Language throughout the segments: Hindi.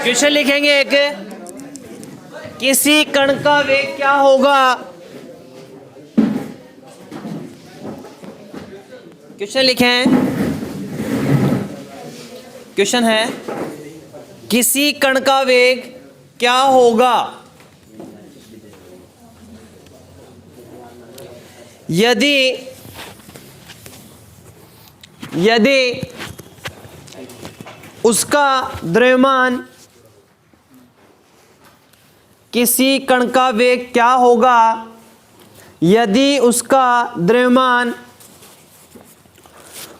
क्वेश्चन लिखेंगे एक, किसी कण का वेग क्या होगा। क्वेश्चन लिखें, क्वेश्चन है किसी कण का वेग क्या होगा यदि उसका द्रव्यमान, किसी कण का वेग क्या होगा यदि उसका द्रव्यमान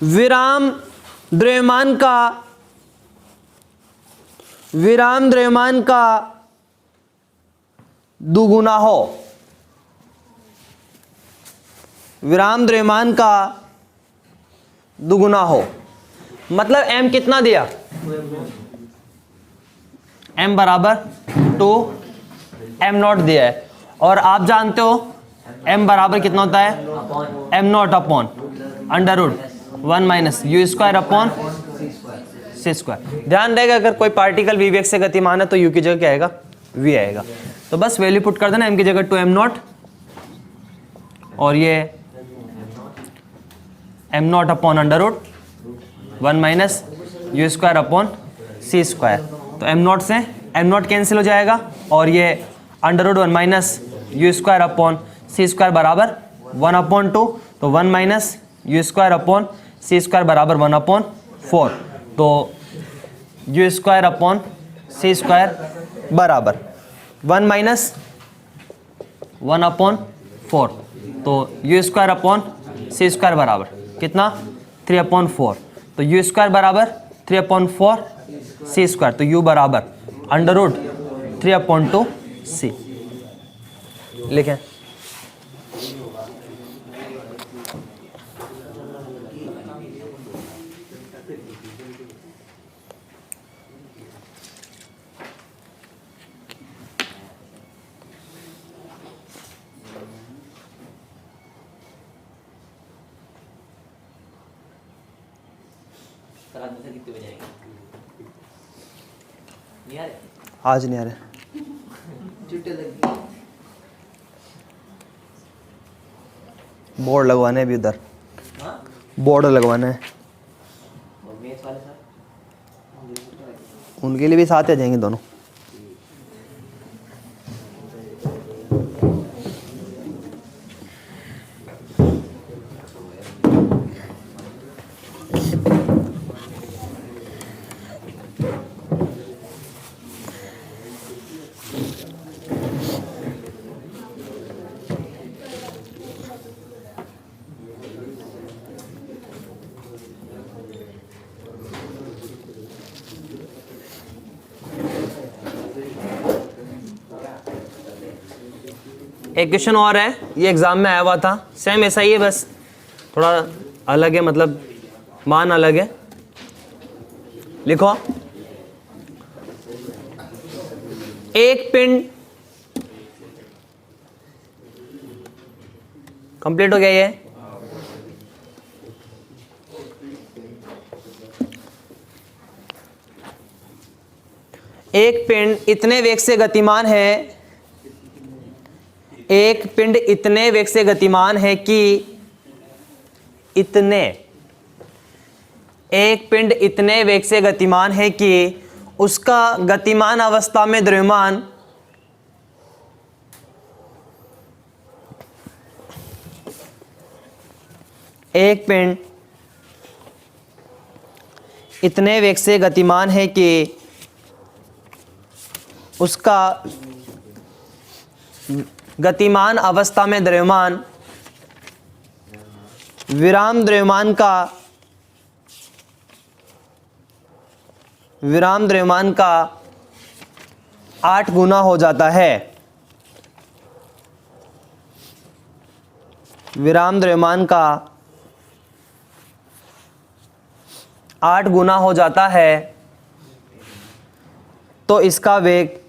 विराम द्रव्यमान का दुगुना हो। विराम द्रव्यमान का दुगुना हो मतलब m कितना दिया, m बराबर 2 m0 दिया है और आप जानते हो m बराबर कितना होता है, m0 upon under root 1 minus u square upon c square. ध्यान रहेगा अगर कोई पार्टिकल v वेग से गतिमान है तो u की जगह क्या आएगा, v आएगा। तो बस वैल्यू पुट कर देना, m की जगह 2m0 और ये m0 upon under root 1 minus u square upon c square. तो m0 से m0 कैंसिल हो जाएगा और ये under root 1 minus u square upon c square बराबर 1 अपॉन 2, तो 1 minus u square upon c square बराबर 1 अपॉन 4। तो u square upon c square बराबर 1 माइनस 1 अपॉन 4, तो u square upon c square बराबर कितना 3 अपॉन 4। तो u स्क्वायर बराबर 3 अपॉन 4 c स्क्वायर, तो u बराबर अंडर रूट 3 अपॉन 2 c लिखें। आज नहीं आ रहे, बोर्ड लगवाने हैं अभी, उधर बोर्ड लगवाना है, उनके लिए भी साथ आ जाएंगे दोनों। एक क्वेश्चन और है, ये एग्जाम में आया हुआ था, सेम ऐसा ही है, बस थोड़ा अलग है, मतलब मान अलग है। लिखो, एक पिंड, कंप्लीट हो गया ये, एक पिंड इतने वेग से गतिमान है, एक पिंड इतने वेग से गतिमान है कि एक पिंड इतने वेग से गतिमान है कि उसका गतिमान अवस्था में द्रव्यमान एक पिंड इतने वेग से गतिमान है कि उसका गतिमान अवस्था में द्रव्यमान विराम द्रव्यमान का 8 गुना हो जाता है। विराम द्रव्यमान का 8 गुना हो जाता है, तो इसका वेग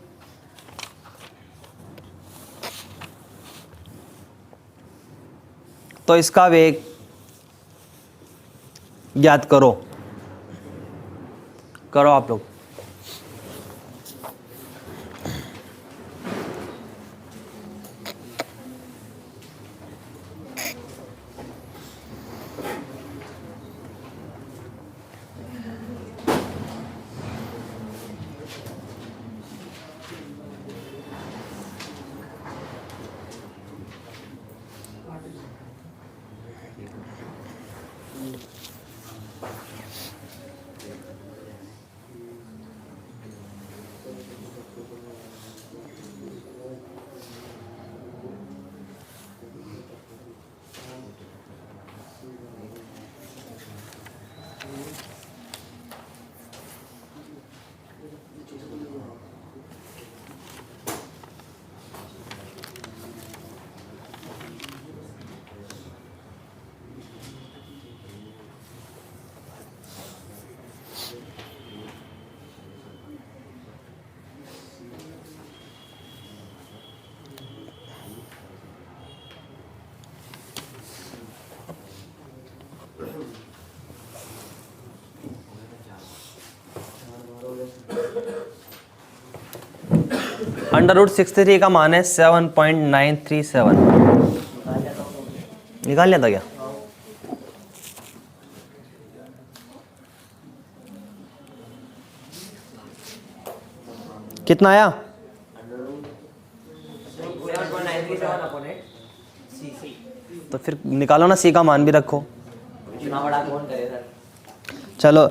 ज्ञात करो आप लोग। √63 का मान है 7.937। निकाल लिया था क्या? कितना आया? तो फिर निकालो ना, सी का मान भी रखो। चलो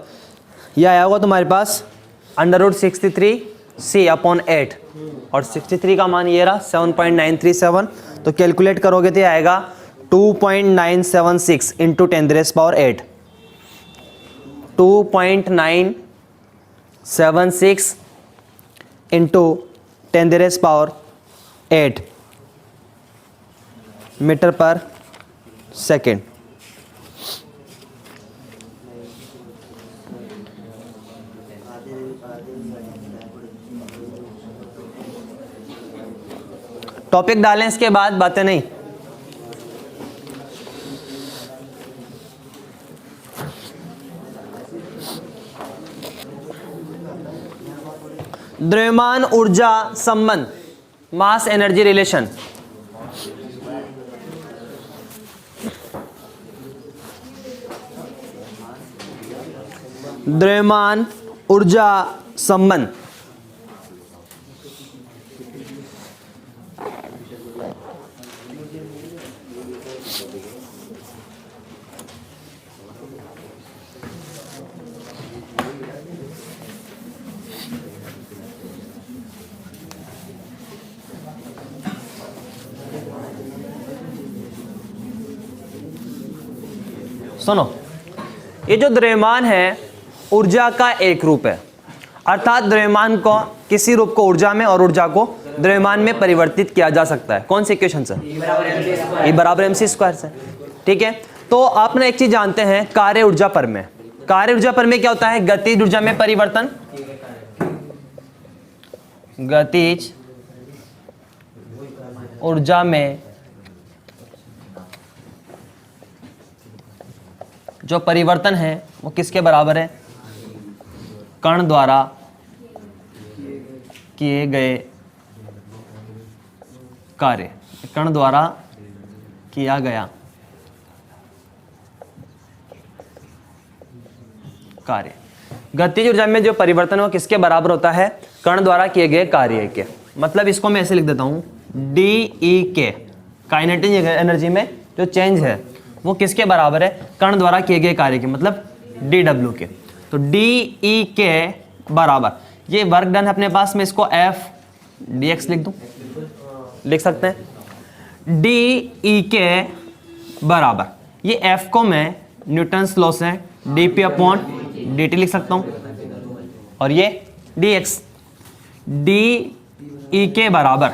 ये आया होगा तुम्हारे पास √63 C/8 और 63 का मान ये रहा 7.937। तो कैलकुलेट करोगे तो ये आएगा 2.976 इंटू 10⁸ 8। 2.976 इंटू 10⁸ मीटर पर सेकेंड। टॉपिक डालें, इसके बाद बातें नहीं। द्रव्यमान ऊर्जा संबंध, मास एनर्जी रिलेशन। द्रव्यमान ऊर्जा संबंध। सुनो, ये जो द्रव्यमान है ऊर्जा का एक रूप है, अर्थात द्रव्यमान को किसी रूप को ऊर्जा में और ऊर्जा को द्रव्यमान में परिवर्तित किया जा सकता है। कौन सी इक्वेशन से? E बराबर mc² से। ठीक है, तो आपने एक चीज जानते हैं, कार्य ऊर्जा परमेय। कार्य ऊर्जा परमेय क्या होता है? गतिज ऊर्जा में परिवर्तन। गतिज ऊर्जा में जो परिवर्तन है वो किसके बराबर है? कण द्वारा किए गए कार्य। कण द्वारा किया गया कार्य। गतिज ऊर्जा में जो परिवर्तन है वो किसके बराबर होता है? कण द्वारा किए गए कार्य के। मतलब इसको मैं ऐसे लिख देता हूं, DE काइनेटिक एनर्जी में जो चेंज है वो किसके बराबर है? कण द्वारा किए गए कार्य के, मतलब DW के। तो DE बराबर, ये वर्क डन है अपने पास में, इसको F dx लिख दूं, लिख सकते हैं। DE बराबर, ये F को मैं न्यूटन्स लॉ से dP/dt लिख सकता हूं, और ये dx। DE बराबर,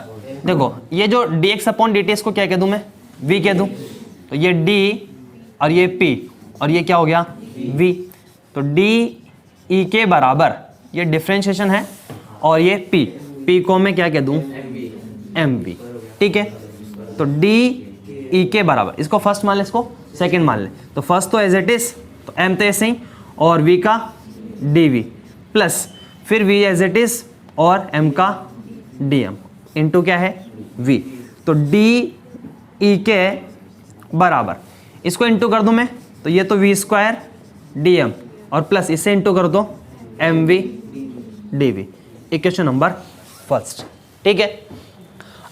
देखो ये जो dx/dt इसको क्या कह दूं मैं? v कह दूं। तो ये d और ये p और ये क्या हो गया? v। तो DE बराबर, ये डिफरेंशिएशन है, और ये p को मैं क्या कह दूं? mv। ठीक है, तो DE बराबर, इसको फर्स्ट मान ले, इसको सेकंड मान ले। तो फर्स्ट तो एज इट इज, तो m तो ऐसे ही, और v का dv प्लस फिर v एज इट इज और m का dm इंटू क्या है? v। तो DE बराबर, इसको इंटू कर दूं मैं, तो ये तो v² dm और प्लस इससे इंटू कर दो mv dv। Equation number first. ठीक है,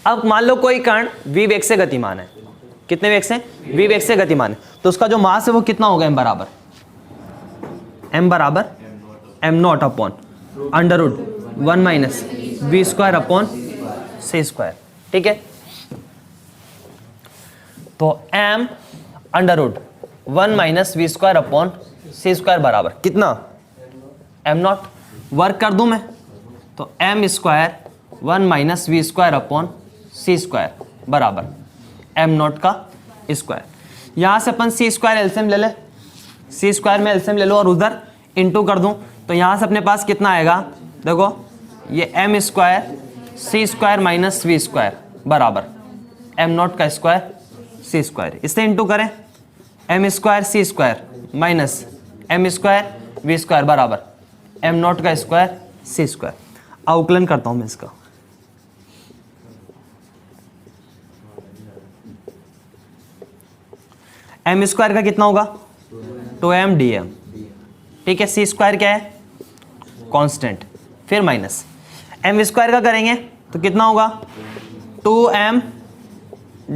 अब मान लो कोई कण v वेग से गतिमान है। कितने वेग से? v वेग से गतिमान है। तो उसका जो मास है वो कितना होगा? m बराबर m बराबर M not upon under root 1 minus V square upon C square. ठीक है, तो m under root 1 minus V square upon C square बराबर कितना, m नॉट। वर्क कर दूं मैं तो m square 1 minus V square upon C square बराबर m नॉट का स्क्वायर। यहां से अपन सी स्क्वायर एलसीएम ले ले, सी स्क्वायर में एलसीएम ले लो और उधर इनटू कर दूं तो यहां से अपने पास कितना आएगा, देखो ये m square C square minus V square बराबर m नॉट का स्क्वायर सी स्क्वायर। इससे इनटू करें m square C square minus m square V square बराबर m नॉट का स्क्वायर सी स्क्वायर। अवकलन करता हूं मैं इसका, m स्क्वायर का कितना होगा 2m dm। ठीक है, सी स्क्वायर क्या है कांस्टेंट, फिर माइनस m स्क्वायर का करेंगे तो कितना होगा 2m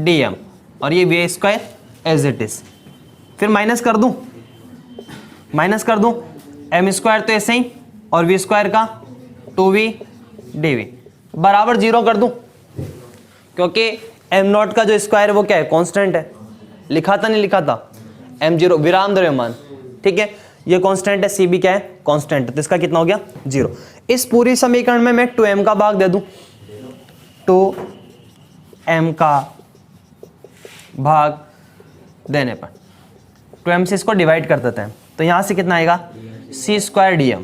dm और ये v square as it is, फिर माइनस कर दूं m स्क्वायर तो ऐसे ही और v स्क्वायर का 2v dv बराबर 0 कर दूं, क्योंकि m नॉट का जो स्क्वायर है वो क्या है कांस्टेंट है, लिखा था नहीं लिखा था m0 विराम द्रव्यमान। ठीक है, ये कांस्टेंट है, सी भी क्या है कांस्टेंट है, तो इसका कितना हो गया 0। इस पूरी समीकरण में मैं 2m का भाग दे दूं, 2m का भाग देने पर 2m से इसको डिवाइड कर देते हैं तो यहां से कितना आएगा सी स्क्वायर dm।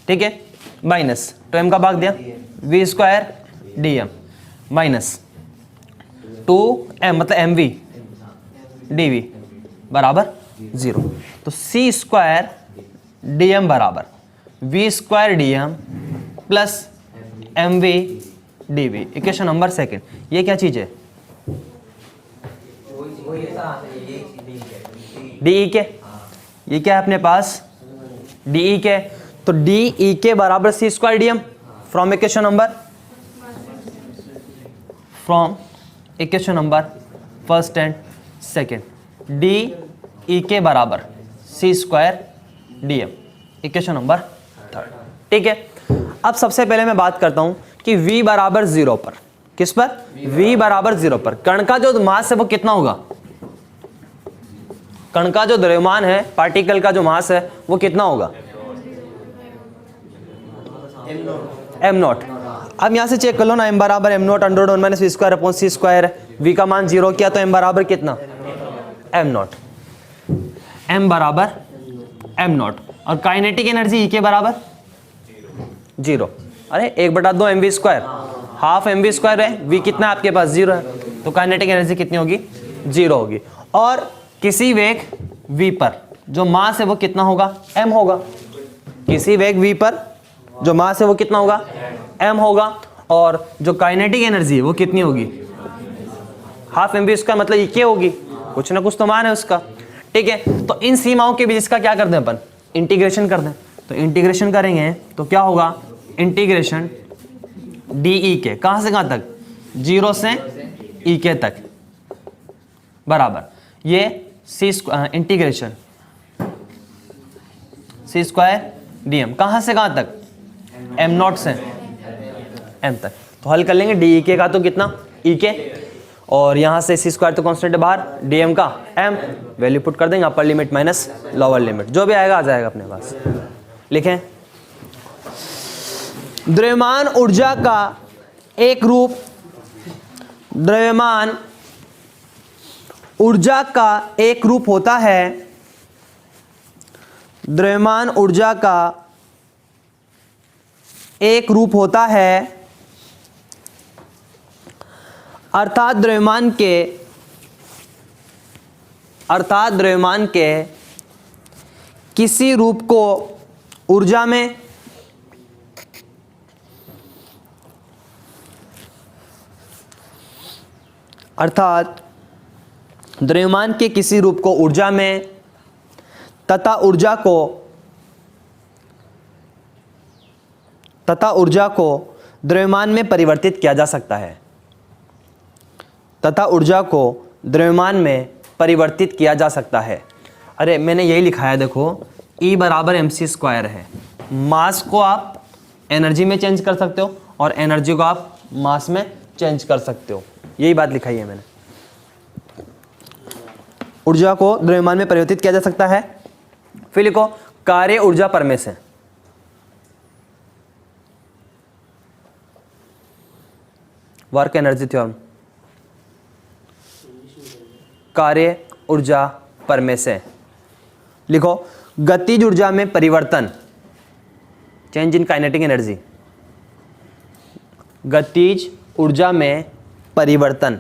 ठीक है, माइनस 2m का भाग दिया v square dm minus 2m मतलब mv dv बराबर 0। तो सी स्क्वायर dm बराबर v square dm plus mv dv, equation number second. ये क्या चीज है डी के, ये क्या है अपने पास डी के, तो डी के बराबर C square dm from equation number first and second. D के बराबर C square dm equation number third. ठीक है, अब सबसे पहले मैं बात करता हूं कि v बराबर 0 पर, किस पर v बराबर 0 पर कण का जो मास है वो कितना होगा, कण का जो द्रव्यमान है पार्टिकल का जो मास है वो कितना होगा m नॉट। अब यहां से चेक कर लो ना, m बराबर m not under root 1 minus V square upon C square, v का मान 0 किया तो m बराबर कितना m नॉट, m बराबर m नॉट और काइनेटिक एनर्जी E के बराबर 0। अरे 1/2 mv square, half mv square है, v कितना आपके पास 0 है, तो काइनेटिक एनर्जी कितनी होगी 0 होगी। और किसी वेग v पर जो मास है वो कितना होगा m होगा, किसी वेग v पर जो मास है वो कितना होगा m होगा, और जो काइनेटिक एनर्जी है वो कितनी होगी हाफ mv स्क्वायर मतलब E के होगी, कुछ ना कुछ तो मान है उसका। ठीक है, तो इन सीमाओं के बीच इसका क्या कर दें अपन इंटीग्रेशन कर दें, तो इंटीग्रेशन करेंगे तो क्या होगा इंटीग्रेशन डी के, कहां से कहां तक 0 से ई के तक बराबर ये सी इंटीग्रेशन सी स्क्वायर dm कहां से कहां तक m नॉट से m तक। तो हल कर लेंगे डी के का तो कितना ई के, और यहां से सी स्क्वायर तो कांस्टेंट है बाहर, dm का m वैल्यू पुट कर देंगे, अपर लिमिट माइनस लोअर लिमिट, जो भी आएगा आ जाएगा अपने पास। लिखें द्रव्यमान ऊर्जा का एक रूप, द्रव्यमान ऊर्जा का एक रूप होता है, द्रव्यमान ऊर्जा का एक रूप होता है, अर्थात द्रव्यमान के किसी रूप को ऊर्जा में अर्थात द्रव्यमान के किसी रूप को ऊर्जा में तथा ऊर्जा को द्रव्यमान में परिवर्तित किया जा सकता है, तथा ऊर्जा को द्रव्यमान में परिवर्तित किया जा सकता है। अरे मैंने यही लिखा है देखो E बराबर mc² है। मास को आप एनर्जी में चेंज कर सकते हो और एनर्जी को आप मास में चेंज कर सकते हो, यही बात लिखाई है मैंने। ऊर्जा को द्रव्यमान में परिवर्तित किया जा सकता है। फिर लिखो कार्य ऊर्जा परमेय से। वर्क एनर्जी थ्योरम, कार्य ऊर्जा परमेय से। लिखो गतिज ऊर्जा में परिवर्तन, चेंज इन काइनेटिक एनर्जी, गतिज ऊर्जा में परिवर्तन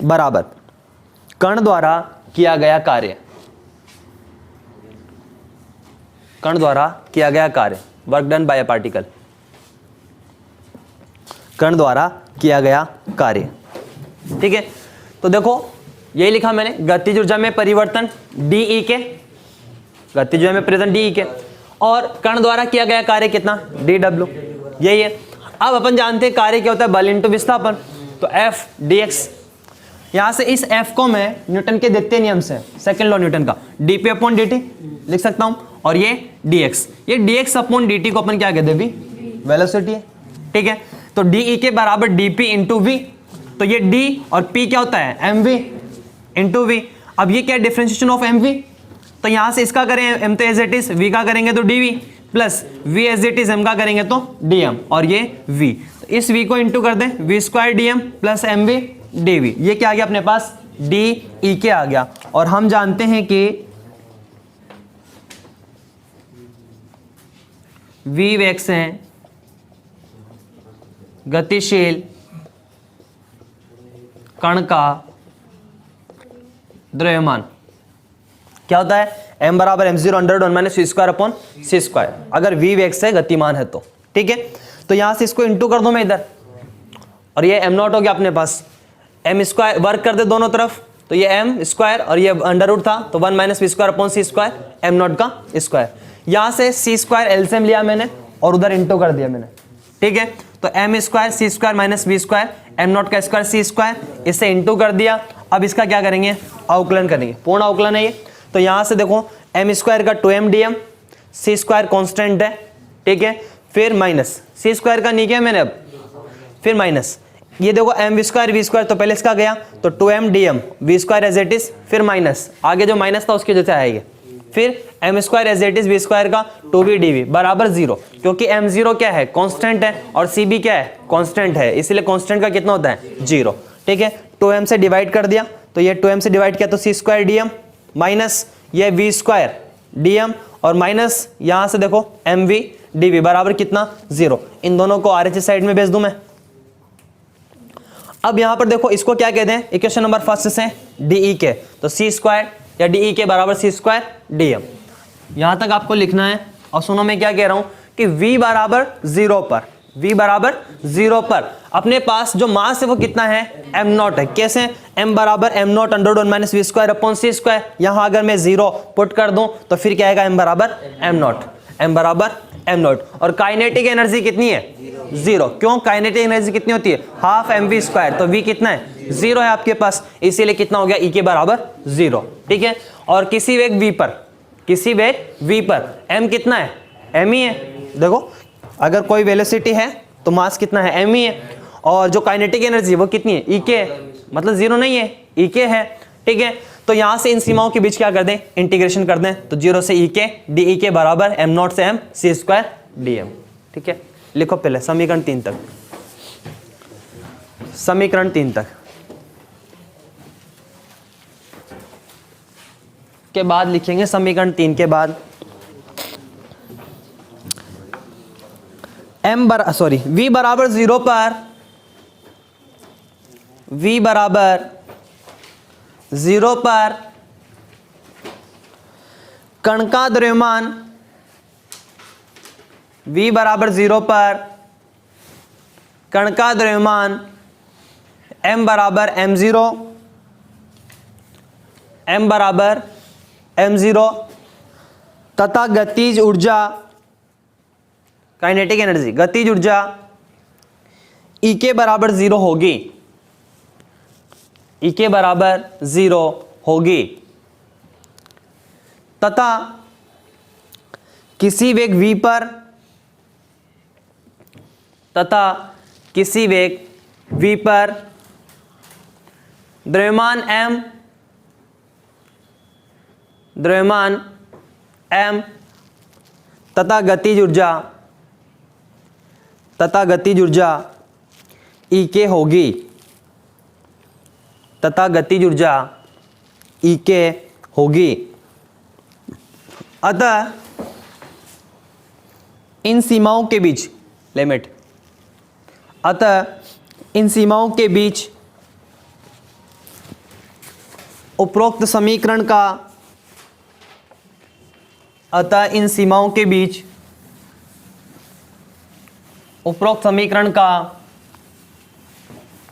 बराबर कण द्वारा किया गया कार्य, कण द्वारा किया गया कार्य, work done by a particle, कण द्वारा किया गया कार्य। ठीक है, तो देखो यही लिखा मैंने, गतिज ऊर्जा में परिवर्तन DE के, गतिज ऊर्जा में परिवर्तन DE के, और कण द्वारा किया गया कार्य कितना, dW, यही है। अब अपन जानते हैं कार्य क्या होता है, बल इंटू विस्थापन, तो F dx। यहां से इस F को मैं न्यूटन के द्वितीय नियम से, सेकंड लॉ न्यूटन का, dp/dt लिख सकता हूं, और ये dx, ये dx/dt को अपन क्या कहते हैं, v, वेलोसिटी है। ठीक है, तो DE के बराबर dp इंटू v, तो ये d और p क्या होता है, mv इंटू v। अब ये क्या है, डिफरेंशिएशन ऑफ mv, तो यहां से इसका करें m तो एज इट इज, v का करेंगे तो dv, plus v as it is m का करेंगे तो dm, और ये v, तो इस v को इंटू कर दें, v² dm plus mv dv, ये क्या आ गया अपने पास, DE के आ गया। और हम जानते हैं कि v वेग से गतिशील कण का द्रव्यमान क्या होता है, m बराबर m0 अंडर 1 माइनस v²/c², अगर v वेग से गतिमान है तो। ठीक है, तो यहां से इसको इंटू कर दो मैं इधर, और ये m0 हो गया अपने पास, m² वर्क कर दे दोनों तरफ, तो ये m² और ये अंडर था, तो 1 माइनस v²/c², m0 का स्क्वायर। यहां से c² एलसीएम लिया मैंने और उधर इंटू कर दिया मैंने। ठीक है, तो m² c² minus v², m0 का स्क्वायर c², इससे इंटू कर दिया। अब इसका क्या करेंगे, अवकलन करेंगे, पूर्ण अवकलन है ये। तो यहां से देखो m² का 2m dm, c² कांस्टेंट है। ठीक है, फिर माइनस c² का नहीं किया मैंने, अब फिर माइनस, ये देखो mv² v² तो पहले इसका गया, तो 2m dm v² as it is, फिर माइनस, आगे जो माइनस था उसकी जैसे आएगी, फिर m² as it is v² का 2v dv बराबर 0, क्योंकि m0 क्या है, कांस्टेंट है, और cb क्या है, कांस्टेंट है, इसलिए कांस्टेंट का कितना होता है, 0। ठीक है, 2m से डिवाइड कर दिया, तो ये 2m से डिवाइड किया तो c² dm माइनस ये v² dm, और माइनस यहां से देखो mv dv बराबर कितना, 0। इन दोनों को RHS साइड में भेज दूं मैं। अब यहां पर देखो इसको क्या कहते हैं, इक्वेशन नंबर फर्स्ट से DE के, तो c² या DE के बराबर c² dm, यहां तक आपको लिखना है। और सुनो मैं क्या कह रहा हूं कि v बराबर 0 पर, v बराबर 0 पर अपने पास जो मास है वो कितना है, m0 है। कैसे, m बराबर m0 अंडर 1 माइनस v²/c², यहां अगर मैं 0 पुट कर दूं तो फिर क्या आएगा, m बराबर m0, m बराबर m0। और काइनेटिक एनर्जी कितनी है, 0, क्यों, काइनेटिक एनर्जी कितनी होती है, हाफ mv², तो v कितना है, 0 है आपके पास, इसीलिए कितना हो गया, E के बराबर 0। ठीक है, और किसी वेग v पर, किसी वेग v पर m कितना है, m ही है। देखो अगर कोई वेलोसिटी है तो मास कितना है, m ही है, और जो काइनेटिक एनर्जी वो कितनी है, E के, मतलब 0 नहीं है, E के है। ठीक है, तो यहां से इन सीमाओं के बीच क्या कर दें, इंटीग्रेशन कर दें, तो 0 से E के DE के बराबर m0 से m c² dm। ठीक है, लिखो पहले समीकरण 3 तक, समीकरण 3 तक के बाद लिखेंगे समीकरण 3 के बाद v बराबर 0 पर, v बराबर 0 पर कण का द्रव्यमान, v बराबर 0 पर कण का द्रव्यमान m बराबर m0, m बराबर m0 तथा गतिज ऊर्जा, काइनेटिक एनर्जी, गतिज ऊर्जा E के बराबर 0 होगी, E के बराबर 0 होगी। तथा किसी वेग v पर द्रव्यमान m तथा गतिज ऊर्जा E के होगी, अतः इन सीमाओं के बीच उपरोक्त समीकरण का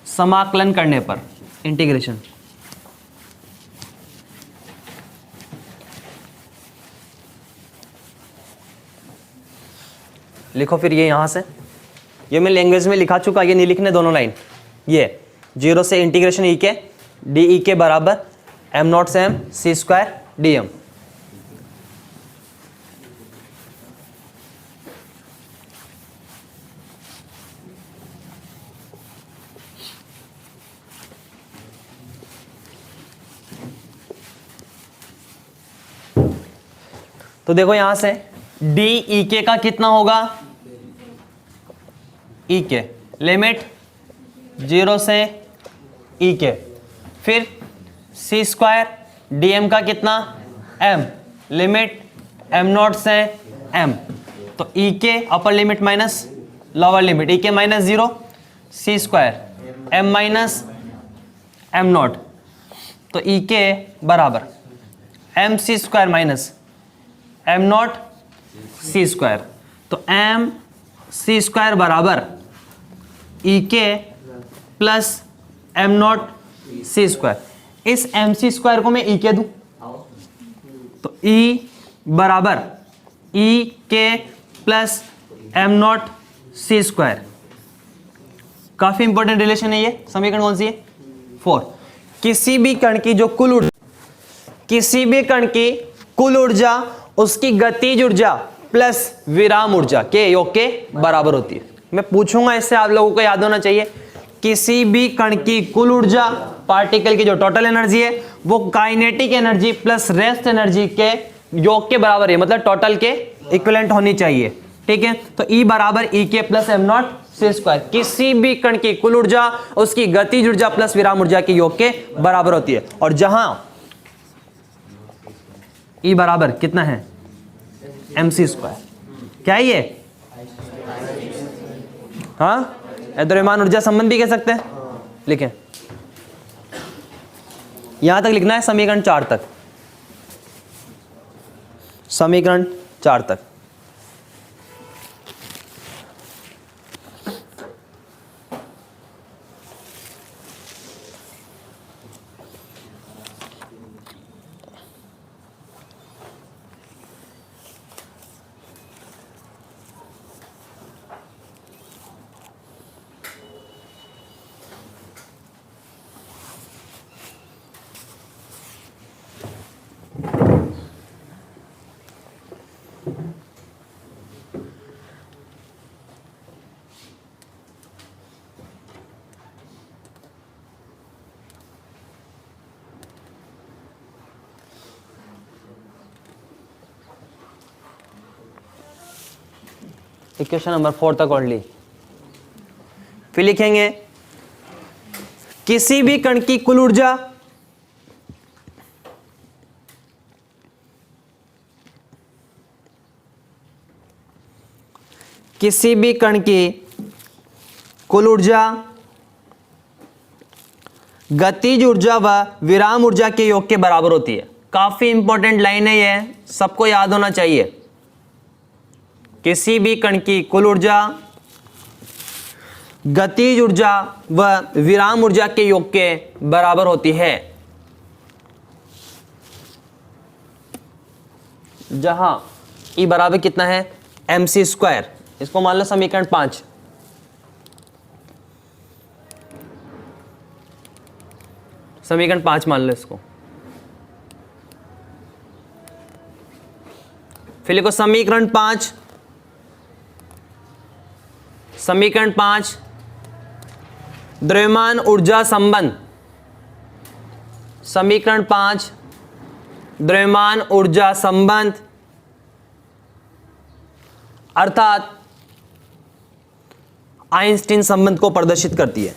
समाकलन करने पर, इंटीग्रेशन, लिखो फिर ये यहां से, ये मैं लैंग्वेज में लिखा चुका, ये नहीं लिखने दोनों लाइन। ये 0 से इंटीग्रेशन ई के डी ई के बराबर एम नॉट से M C square D M. तो देखो यहां से डी ई के का कितना होगा, ई के लिमिट 0 से ई के, फिर सी स्क्वायर डी एम का कितना एम, लिमिट एम नॉट से एम, तो ई के upper limit minus lower limit, E के minus 0 C square M minus M not, तो ई के बराबर M C square minus M not C square, तो एम सी स्क्वायर बराबर ई के plus M not C square. इस एम सी स्क्वायर को मैं ई के दूं, तो ई बराबर ई के plus M not C square. काफी इंपॉर्टेंट रिलेशन है ये। समीकरण कौन सी है, 4। किसी भी कण की कुल ऊर्जा उसकी गतिज ऊर्जा प्लस विराम ऊर्जा के योग के बराबर होती है। मैं पूछूंगा, इससे आप लोगों को याद होना चाहिए, किसी भी कण की कुल ऊर्जा, पार्टिकल की जो टोटल एनर्जी है वो kinetic energy plus rest energy के योग के बराबर है, मतलब टोटल के इक्विवेलेंट होनी चाहिए। ठीक है, तो E बराबर ई के plus M not C square. किसी भी कण की कुल ऊर्जा उसकी गतिज ऊर्जा प्लस विराम ऊर्जा के योग के बराबर होती है। और जहां E बराबर कितना है, एम सी स्क्वायर, क्या है ये, हाँ, द्रव्यमान ऊर्जा संबंध भी कह सकते हैं। लिखें, यहां तक लिखना है, समीकरण 4 तक, समीकरण 4 तक। इक्वेशन नंबर 4 तक ओनली। फिर लिखेंगे किसी भी कण की कुल ऊर्जा गतिज ऊर्जा व विराम ऊर्जा के योग के बराबर होती है। काफी इंपॉर्टेंट लाइन है ये, सबको याद होना चाहिए। किसी भी कण की कुल ऊर्जा गतिज ऊर्जा व विराम ऊर्जा के योग के बराबर होती है, जहां E बराबर कितना है, एम सी स्क्वायर। इसको मान लो समीकरण 5। समीकरण 5 मान लो इसको। फिर लिखो समीकरण 5, समीकरण 5 द्रव्यमान ऊर्जा संबंध, समीकरण 5 द्रव्यमान ऊर्जा संबंध अर्थात आइंस्टीन संबंध को प्रदर्शित करती है।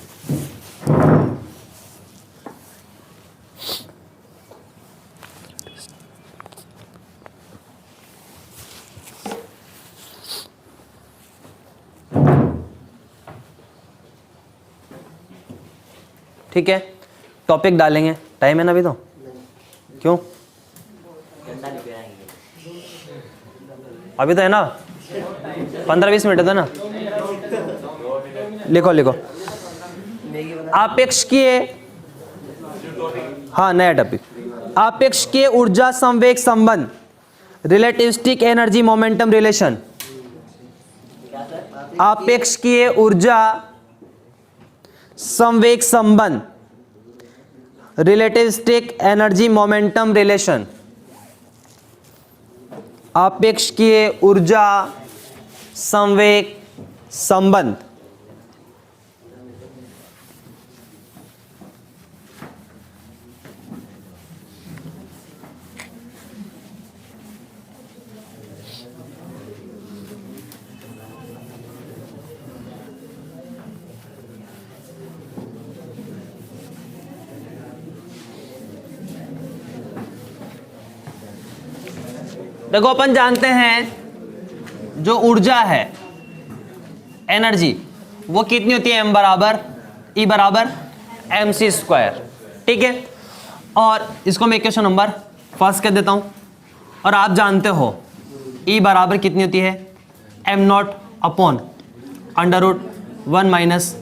ठीक है, टॉपिक डालेंगे, टाइम है ना अभी तो? क्यों? अभी तो है ना, 15-20 मिनट है ना। लिखो लिखो आपेक्षिकीय, हाँ नया टॉपिक, आपेक्षिकीय ऊर्जा संवेग संबंध, रिलेटिविस्टिक एनर्जी मोमेंटम रिलेशन। आपेक्षिकीय ऊर्जा संवेग संबंध, रिलेटिविस्टिक एनर्जी मोमेंटम रिलेशन। आपेक्षिकीय ऊर्जा संवेग संबंध। देखो अपन जानते हैं जो ऊर्जा है, एनर्जी, वो कितनी होती है? एम बराबर ई बराबर एम सी स्क्वायर। ठीक है, और इसको मैं इक्वेशन नंबर फर्स्ट कह देता हूं। और आप जानते हो ई बराबर कितनी होती है? M not upon under root 1 minus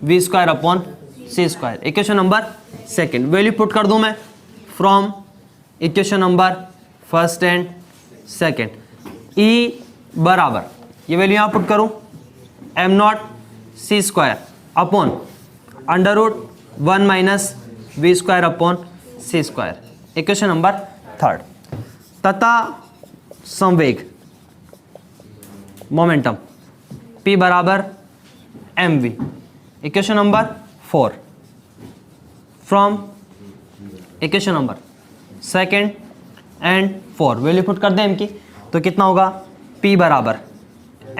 V square upon C square. Equation number second value put कर दूं मैं from equation number first and second. E बराबर, ये वैल्यू यहां पुट करूं, M not C square upon under root 1 minus V square upon C square. Equation number third. तथा संवेग मोमेंटम P बराबर M V. Equation number 4 from equation number second and 4 value put कर दें एम की, तो कितना होगा? P बराबर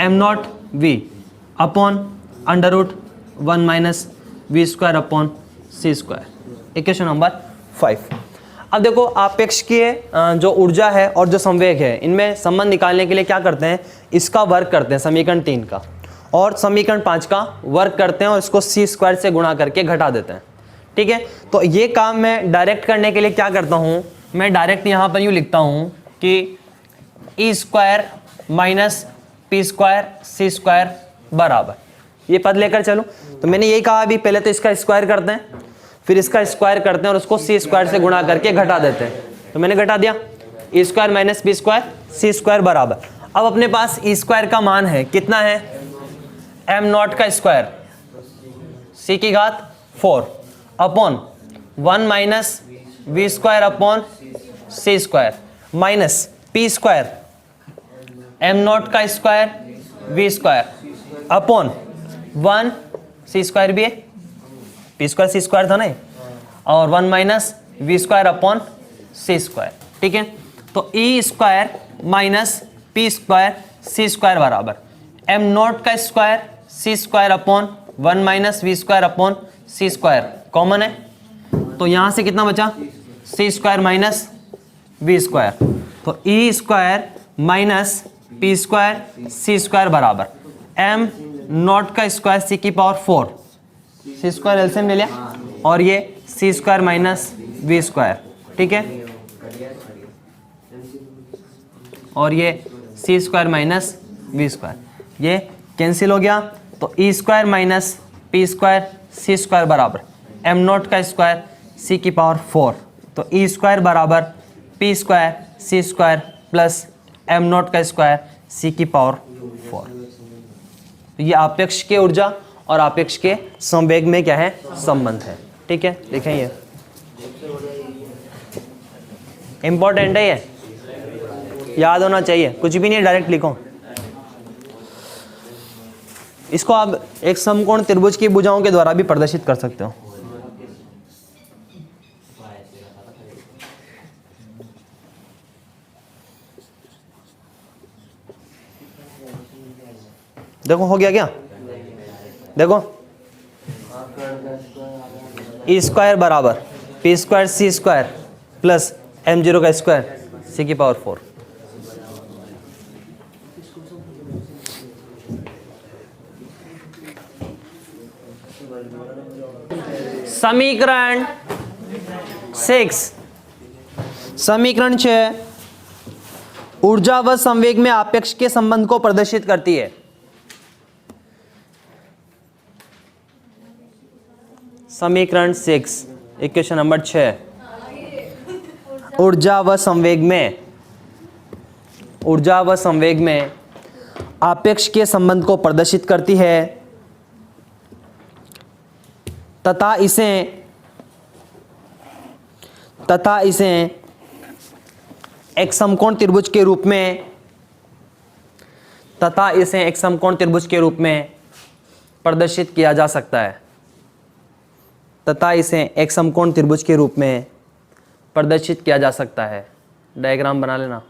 M not V upon under root 1 minus V square upon C square. Equation number 5। अब देखो आपेक्षिकीय जो ऊर्जा है और जो संवेग है, इनमें संबंध निकालने के लिए क्या करते हैं? इसका वर्क करते हैं, समीकरण 3 का, और समीकरण 5 का वर्क करते हैं और इसको सी स्क्वायर से गुणा करके घटा देते हैं। ठीक है, तो ये काम मैं डायरेक्ट करने के लिए क्या करता हूँ? मैं डायरेक्ट यहाँ पर यूँ लिखता हूँ कि ई square minus P square C square बराबर, ये पद लेकर चलो। तो मैंने यही कहा अभी, पहले तो इसका स्क्वायर करते हैं, फिर इसका स्क्वायर करते हैं और उसको सी स्क्वायर से गुणा करके घटा देते हैं। तो मैंने घटा दिया, ई square minus P square C square बराबर। अब अपने पास ई स्क्वायर का मान है, कितना है? एम नॉट का स्क्वायर सी की घात 4 upon 1 minus V square upon C square minus P square M not का square V square upon 1 C square भी है, पी स्क्वायर सी स्क्वायर था नहीं, और 1 minus V square upon C square. ठीक है, तो E square minus P square C square बराबर एम नॉट का square C square upon 1 minus V square upon C square common है, तो यहां से कितना बचा? C square minus V square. तो E square minus P square C square बराबर एम नॉट का स्क्वायर सी की पावर 4, सी स्क्वायर एलसीएम ले लिया, और ये C square minus V square. ठीक है, और ये C square minus V square, ये कैंसिल हो गया। तो E square minus P square C square बराबर एम नॉट का स्क्वायर सी की पावर 4। तो ई स्क्वायर बराबर P square C square plus M not का स्क्वायर सी की पावर 4। तो ये आपेक्ष के ऊर्जा और आपेक्ष के संवेग में क्या है? संबंध है। ठीक है, लिखें, ये इंपॉर्टेंट है ये। याद होना चाहिए, कुछ भी नहीं डायरेक्ट लिखो। इसको आप एक समकोण त्रिभुज की भुजाओं के द्वारा भी प्रदर्शित कर सकते हो। देखो हो गया क्या? देखो ई स्क्वायर बराबर P square C square plus m0 का स्क्वायर c की पावर 4। समीकरण 6, समीकरण 6 ऊर्जा व संवेग में आपेक्ष के संबंध को प्रदर्शित करती है। समीकरण 6 इक्वेशन नंबर 6 ऊर्जा व संवेग में आपेक्ष के संबंध को प्रदर्शित करती है तथा इसे एक समकोण त्रिभुज के रूप में प्रदर्शित किया जा सकता है। डायग्राम बना लेना।